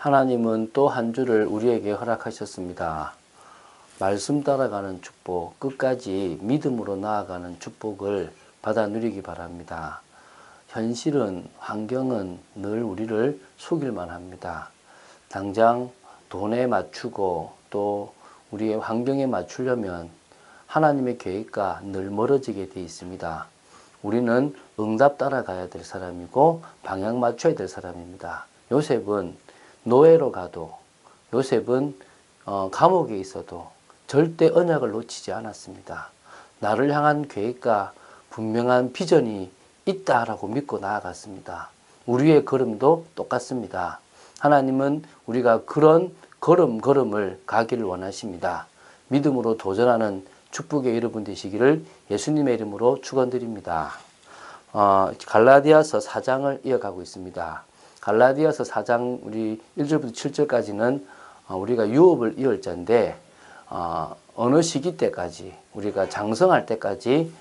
하나님은 또 한 주를 우리에게 허락하셨습니다. 말씀 따라가는 축복, 끝까지 믿음으로 나아가는 축복을 받아 누리기 바랍니다. 현실은, 환경은 늘 우리를 속일만 합니다. 당장 돈에 맞추고 또 우리의 환경에 맞추려면 하나님의 계획과 늘 멀어지게 되어 있습니다. 우리는 응답 따라가야 될 사람이고 방향 맞춰야 될 사람입니다. 요셉은 노예로 가도, 요셉은 감옥에 있어도 절대 언약을 놓치지 않았습니다. 나를 향한 계획과 분명한 비전이 있다라고 믿고 나아갔습니다. 우리의 걸음도 똑같습니다. 하나님은 우리가 그런 걸음을 가기를 원하십니다. 믿음으로 도전하는 축복의 여러분 되시기를 예수님의 이름으로 축원드립니다. 갈라디아서 4장을 이어가고 있습니다. 갈라디아서 4장 우리 1절부터 7절까지는 우리가 유업을 이을 자인데 어느 시기 때까지 우리가 장성할 때까지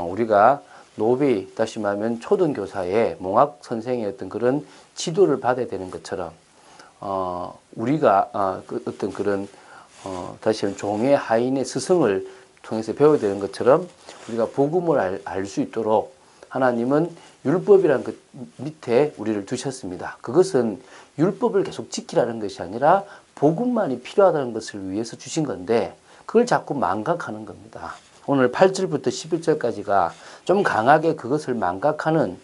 우리가 노비 다시 말하면 초등교사의 몽학 선생의 어떤 그런 지도를 받아야 되는 것처럼 우리가 어떤 그런 다시 말하면 종의 하인의 스승을 통해서 배워야 되는 것처럼 우리가 복음을 알 수 있도록 하나님은 율법이라는 것 밑에 우리를 두셨습니다. 그것은 율법을 계속 지키라는 것이 아니라 복음만이 필요하다는 것을 위해서 주신 건데 그걸 자꾸 망각하는 겁니다. 오늘 8절부터 11절까지가 좀 강하게 그것을 망각하는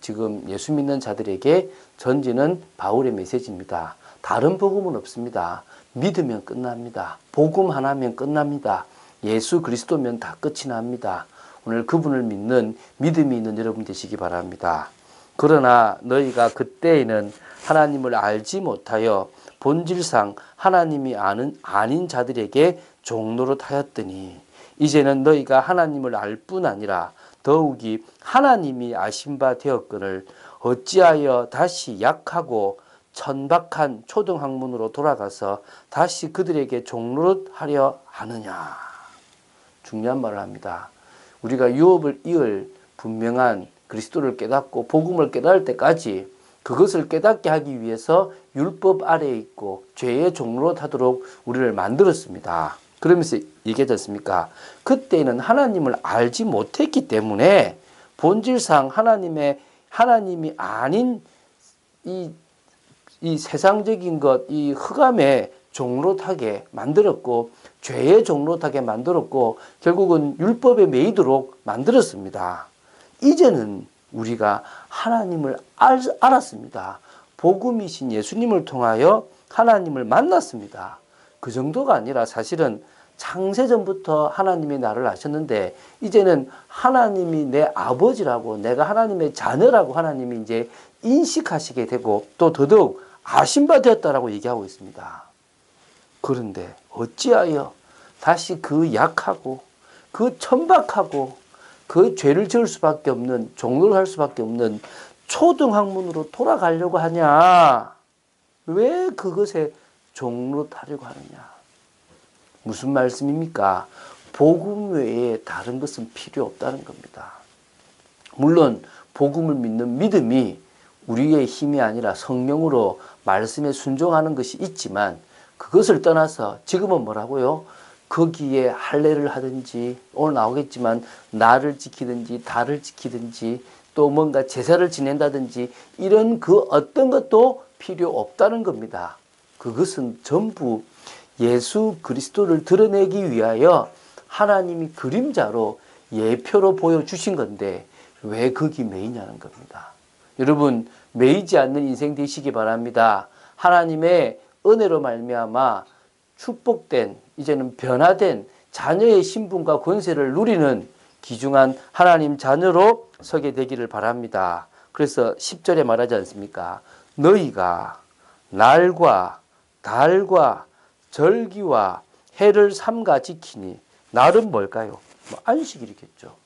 지금 예수 믿는 자들에게 전지는 바울의 메시지입니다. 다른 복음은 없습니다. 믿으면 끝납니다. 복음 하나면 끝납니다. 예수 그리스도면 다 끝이 납니다. 오늘 그분을 믿는 믿음이 있는 여러분 되시기 바랍니다. 그러나 너희가 그때에는 하나님을 알지 못하여 본질상 하나님이 아닌 자들에게 종노릇 하였더니 이제는 너희가 하나님을 알 뿐 아니라 더욱이 하나님이 아신 바 되었거늘 어찌하여 다시 약하고 천박한 초등학문으로 돌아가서 다시 그들에게 종노릇 하려 하느냐. 중요한 말을 합니다. 우리가 유업을 이을 분명한 그리스도를 깨닫고 복음을 깨달을 때까지 그것을 깨닫게 하기 위해서 율법 아래에 있고 죄의 종로로 타도록 우리를 만들었습니다. 그러면서 얘기하지 않습니까? 그때는 하나님을 알지 못했기 때문에 본질상 하나님이 아닌 이 세상적인 것, 이 흑암의 종로타게 만들었고 죄의 종로타게 만들었고 결국은 율법에 매이도록 만들었습니다. 이제는 우리가 하나님을 알았습니다. 복음이신 예수님을 통하여 하나님을 만났습니다. 그 정도가 아니라 사실은 창세전부터 하나님이 나를 아셨는데 이제는 하나님이 내 아버지라고 내가 하나님의 자녀라고 하나님이 이제 인식하시게 되고 또 더더욱 아신 바 되었다라고 얘기하고 있습니다. 그런데 어찌하여 다시 그 약하고 그 천박하고 그 죄를 지을 수밖에 없는 종로를 할 수밖에 없는 초등학문으로 돌아가려고 하냐? 왜 그것에 종로 타려고 하느냐? 무슨 말씀입니까? 복음 외에 다른 것은 필요 없다는 겁니다. 물론 복음을 믿는 믿음이 우리의 힘이 아니라 성령으로 말씀에 순종하는 것이 있지만 그것을 떠나서 지금은 뭐라고요? 거기에 할례를 하든지 오늘 나오겠지만 나를 지키든지 달을 지키든지 또 뭔가 제사를 지낸다든지 이런 그 어떤 것도 필요 없다는 겁니다. 그것은 전부 예수 그리스도를 드러내기 위하여 하나님이 그림자로 예표로 보여주신 건데 왜 거기 매이냐는 겁니다. 여러분 매이지 않는 인생 되시기 바랍니다. 하나님의 은혜로 말미암아 축복된 이제는 변화된 자녀의 신분과 권세를 누리는 귀중한 하나님 자녀로 서게 되기를 바랍니다. 그래서 10절에 말하지 않습니까? 너희가 날과 달과 절기와 해를 삼가 지키니 날은 뭘까요? 안식일이겠죠.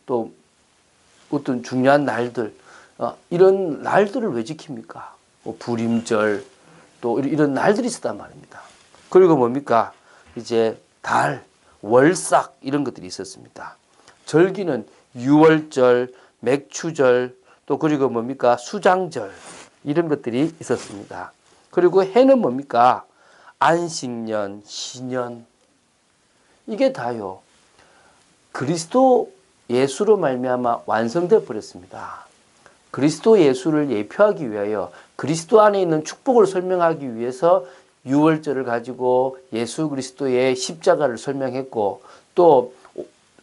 또 어떤 중요한 날들 이런 날들을 왜 지킵니까? 불임절 또 이런 날들이 있었단 말입니다. 그리고 뭡니까? 이제 달, 월삭 이런 것들이 있었습니다. 절기는 유월절, 맥추절 또 그리고 뭡니까? 수장절 이런 것들이 있었습니다. 그리고 해는 뭡니까? 안식년, 시년, 이게 다요 그리스도 예수로 말미암아 완성되어 버렸습니다. 그리스도 예수를 예표하기 위하여 그리스도 안에 있는 축복을 설명하기 위해서 유월절을 가지고 예수 그리스도의 십자가를 설명했고, 또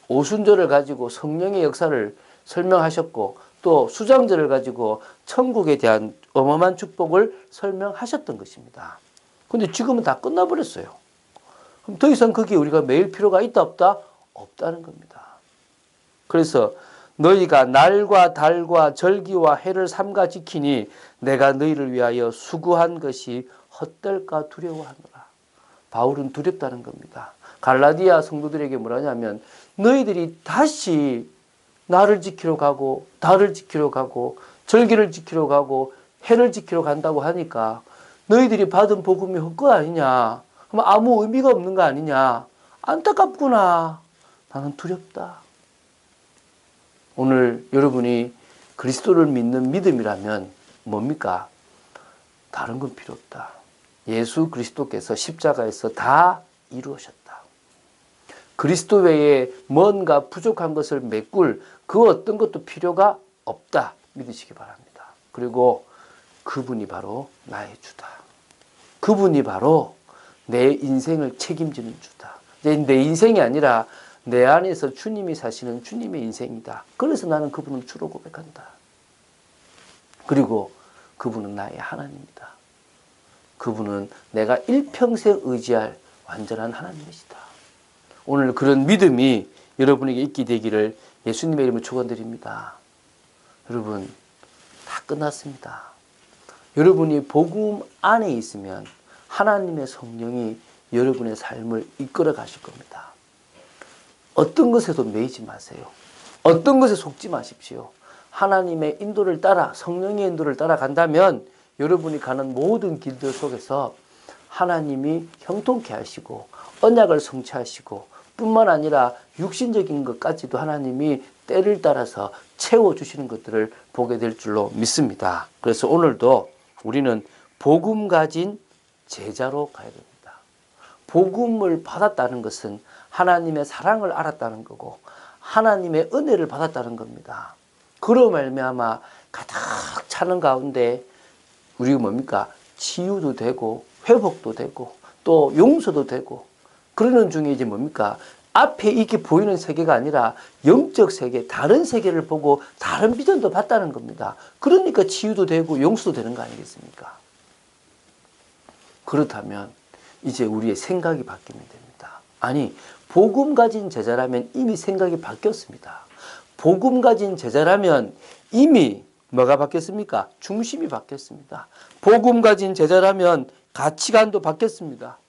오순절을 가지고 성령의 역사를 설명하셨고, 또 수장절을 가지고 천국에 대한 어마어마한 축복을 설명하셨던 것입니다. 근데 지금은 다 끝나버렸어요. 그럼 더 이상 거기에 우리가 매일 필요가 있다 없다? 없다는 겁니다. 그래서 너희가 날과 달과 절기와 해를 삼가 지키니 내가 너희를 위하여 수고한 것이 헛될까 두려워하노라. 바울은 두렵다는 겁니다. 갈라디아 성도들에게 뭐라냐면 너희들이 다시 날을 지키러 가고 달을 지키러 가고 절기를 지키러 가고 해를 지키러 간다고 하니까 너희들이 받은 복음이 헛것 아니냐, 그럼 아무 의미가 없는 거 아니냐, 안타깝구나, 나는 두렵다. 오늘 여러분이 그리스도를 믿는 믿음이라면 뭡니까? 다른 건 필요 없다. 예수 그리스도께서 십자가에서 다 이루셨다. 그리스도 외에 뭔가 부족한 것을 메꿀 그 어떤 것도 필요가 없다. 믿으시기 바랍니다. 그리고 그분이 바로 나의 주다. 그분이 바로 내 인생을 책임지는 주다. 내 인생이 아니라 내 안에서 주님이 사시는 주님의 인생이다. 그래서 나는 그분을 주로 고백한다. 그리고 그분은 나의 하나님이다. 그분은 내가 일평생 의지할 완전한 하나님이시다. 오늘 그런 믿음이 여러분에게 있게 되기를 예수님의 이름으로 축원드립니다. 여러분, 다 끝났습니다. 여러분이 복음 안에 있으면 하나님의 성령이 여러분의 삶을 이끌어 가실 겁니다. 어떤 것에도 매이지 마세요. 어떤 것에 속지 마십시오. 하나님의 인도를 따라, 성령의 인도를 따라간다면 여러분이 가는 모든 길들 속에서 하나님이 형통케 하시고 언약을 성취하시고 뿐만 아니라 육신적인 것까지도 하나님이 때를 따라서 채워주시는 것들을 보게 될 줄로 믿습니다. 그래서 오늘도 우리는 복음 가진 제자로 가야 됩니다. 복음을 받았다는 것은 하나님의 사랑을 알았다는 거고 하나님의 은혜를 받았다는 겁니다. 그로 말미암아 가득 차는 가운데 우리가 뭡니까? 치유도 되고 회복도 되고 또 용서도 되고 그러는 중에 이제 뭡니까? 앞에 이렇게 보이는 세계가 아니라 영적 세계, 다른 세계를 보고 다른 비전도 봤다는 겁니다. 그러니까 치유도 되고 용서도 되는 거 아니겠습니까? 그렇다면 이제 우리의 생각이 바뀌면 됩니다. 아니, 복음 가진 제자라면 이미 생각이 바뀌었습니다. 복음 가진 제자라면 이미 뭐가 바뀌었습니까? 중심이 바뀌었습니다. 복음 가진 제자라면 가치관도 바뀌었습니다.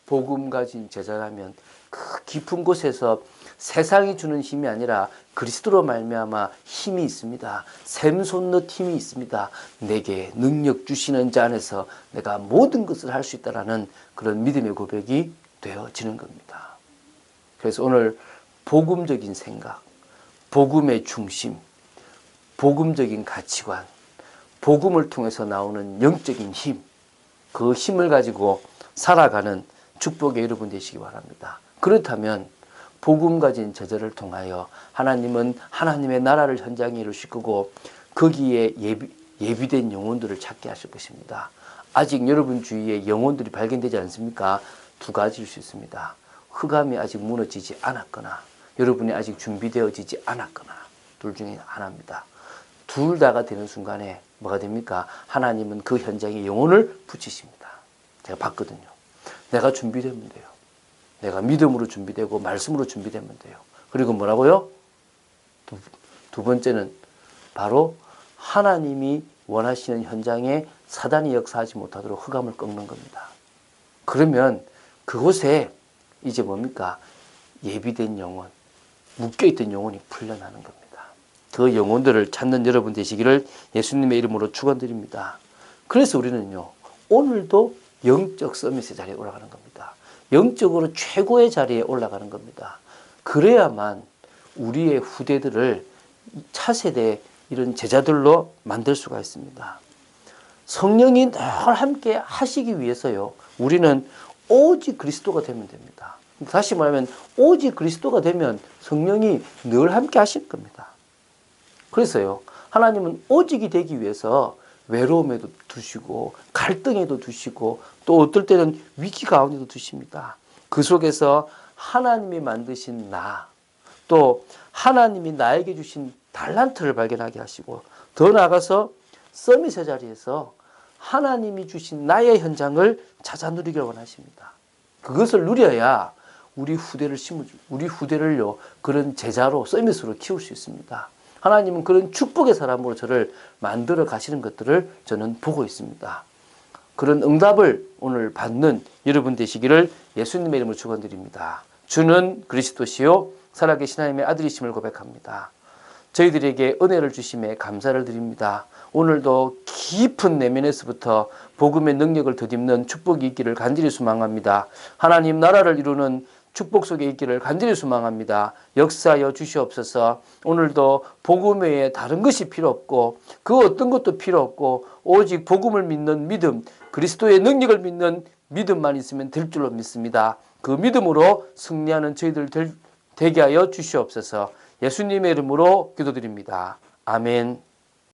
복음 가진 제자라면 그 깊은 곳에서 세상이 주는 힘이 아니라 그리스도로 말미암아 힘이 있습니다. 샘솟는 힘이 있습니다. 내게 능력 주시는 자 안에서 내가 모든 것을 할 수 있다라는 그런 믿음의 고백이 되어지는 겁니다. 그래서 오늘 복음적인 생각, 복음의 중심, 복음적인 가치관, 복음을 통해서 나오는 영적인 힘, 그 힘을 가지고 살아가는 축복의 여러분 되시기 바랍니다. 그렇다면 복음 가진 제자를 통하여 하나님은 하나님의 나라를 현장에 이루실 거고 거기에 예비된 영혼들을 찾게 하실 것입니다. 아직 여러분 주위에 영혼들이 발견되지 않습니까? 두 가지일 수 있습니다. 흑암이 아직 무너지지 않았거나 여러분이 아직 준비되어지지 않았거나 둘 중에 하나입니다. 둘 다가 되는 순간에 뭐가 됩니까? 하나님은 그 현장에 영혼을 붙이십니다. 제가 봤거든요. 내가 준비되면 돼요. 내가 믿음으로 준비되고 말씀으로 준비되면 돼요. 그리고 뭐라고요? 두 번째는 바로 하나님이 원하시는 현장에 사단이 역사하지 못하도록 흑암을 꺾는 겁니다. 그러면 그곳에 이제 뭡니까? 예비된 영혼, 묶여있던 영혼이 풀려나는 겁니다. 그 영혼들을 찾는 여러분 되시기를 예수님의 이름으로 축원드립니다. 그래서 우리는요, 오늘도 영적 서밋의 자리에 올라가는 겁니다. 영적으로 최고의 자리에 올라가는 겁니다. 그래야만 우리의 후대들을 차세대 이런 제자들로 만들 수가 있습니다. 성령이 늘 함께 하시기 위해서요. 우리는 오직 그리스도가 되면 됩니다. 다시 말하면 오직 그리스도가 되면 성령이 늘 함께 하실 겁니다. 그래서요. 하나님은 오직이 되기 위해서 외로움에도 두시고 갈등에도 두시고 또 어떨 때는 위기 가운데도 두십니다. 그 속에서 하나님이 만드신 나, 또 하나님이 나에게 주신 달란트를 발견하게 하시고 더 나아가서 서밋의 자리에서 하나님이 주신 나의 현장을 찾아 누리길 원하십니다. 그것을 누려야 우리 후대를요 그런 제자로 서밋으로 키울 수 있습니다. 하나님은 그런 축복의 사람으로 저를 만들어 가시는 것들을 저는 보고 있습니다. 그런 응답을 오늘 받는 여러분 되시기를 예수님의 이름으로 축원드립니다. 주는 그리스도시요 살아계신 하나님의 아들이심을 고백합니다. 저희들에게 은혜를 주심에 감사를 드립니다. 오늘도 깊은 내면에서부터 복음의 능력을 덧입는 축복이 있기를 간절히 소망합니다. 하나님 나라를 이루는 축복 속에 있기를 간절히 소망합니다. 역사하여 주시옵소서. 오늘도 복음 외에 다른 것이 필요 없고 그 어떤 것도 필요 없고 오직 복음을 믿는 믿음, 그리스도의 능력을 믿는 믿음만 있으면 될 줄로 믿습니다. 그 믿음으로 승리하는 저희들 되게 하여 주시옵소서. 예수님의 이름으로 기도드립니다. 아멘.